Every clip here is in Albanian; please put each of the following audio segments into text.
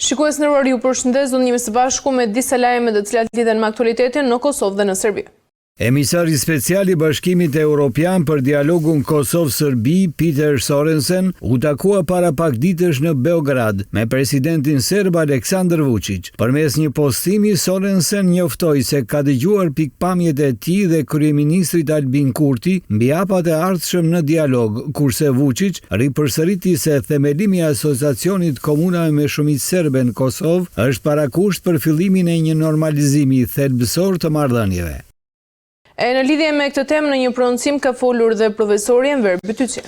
Shikues nderuar, ju përshëndes, do të njemi së bashku me disa lajme të cilat lidhen me aktualitetin në Kosovë dhe në Serbi. Emisari special i Bashkimit Evropian për dialogun Kosovë-Serbi, Peter Sorensen, u takua para pak ditësh në Beograd me presidentin serb Aleksandar Vučić. Përmes një postimi, Sorensen njoftoi se ka dëgjuar pikpamjet e tij dhe kryeministrit Albin Kurti mbi hapat e ardhshëm në dialog, kurse Vučić ripërsëriti se themelimi i asociacionit komunave me shumicë serbe në Kosovë është parakusht për fillimin e një normalizimi thelbësor të marrëdhënieve. Në lidhje me këtë temë, në një prononcim ka folur dhe profesori Enver Bytyqi.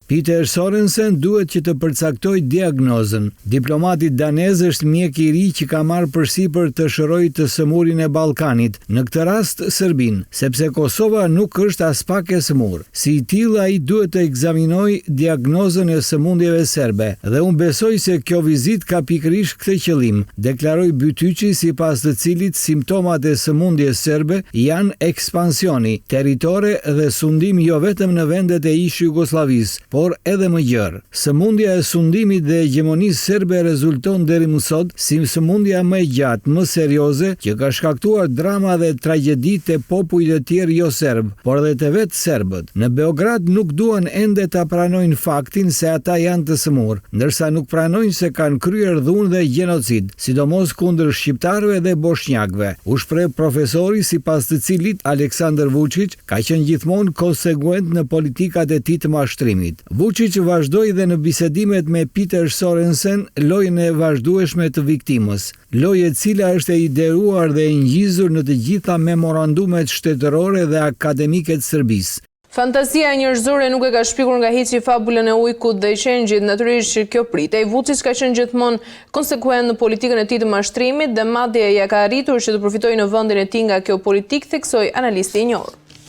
Peter Sorensen duhet që të përcaktoj diagnozën. Diplomati danez është mjek i ri që ka marrë përsipër të shërojë të sëmurin e Ballkanit, në këtë rast Serbin, sepse Kosova nuk është as pak e smur. Si i tillë, ai duhet të ekzaminojë diagnozën e sëmundjeve serbe, dhe unë besoj se kjo vizitë ka pikërisht këtë qëllim, deklaroi Bytyqi, sipas të cilit simptomat e sëmundjes serbe janë ekspansioni territore dhe sundim jo vetëm në vendet e ish Jugosllavisë, por edhe më gjerë. Sëmundja e sundimit dhe hegemonisë serbe rezulton deri më sot si sëmundja më e gjatë, më serioze, që ka shkaktuar drama dhe tragjedi te popujt e tjerë jo serb, por edhe te vetë serbët. Në Beograd nuk duan ende ta pranojnë faktin se ata janë të sëmur, ndërsa nuk pranojnë se kanë kryer dhunë dhe gjenocid, sidomos kundër shqiptarëve dhe bosnjakëve. U shpreh profesori, sipas të cilit Aleksandar Vučić ka qenë gjithmonë konsekuent në politikat e tij të mashtrimit. Vučić vazhdoi dhe në bisedimet me Peter Sorensen lojën e vazhdueshme të viktimës, lojë e cila është e ideruar dhe e ngjizur në të gjitha memorandumet shtetërore dhe akademike të Serbisë. Fantazia njerëzore nuk e ka shpikur nga hiçi fabulën e ujkut dhe qenjit, natyrisht që kjo pritej. Vučić ka qenë gjithmonë konsekuent në politikën e tij të mashtrimit dhe madje ja ka arritur që të përfitojë në vendin e tij nga kjo politikë, theksoi analisti i njohur.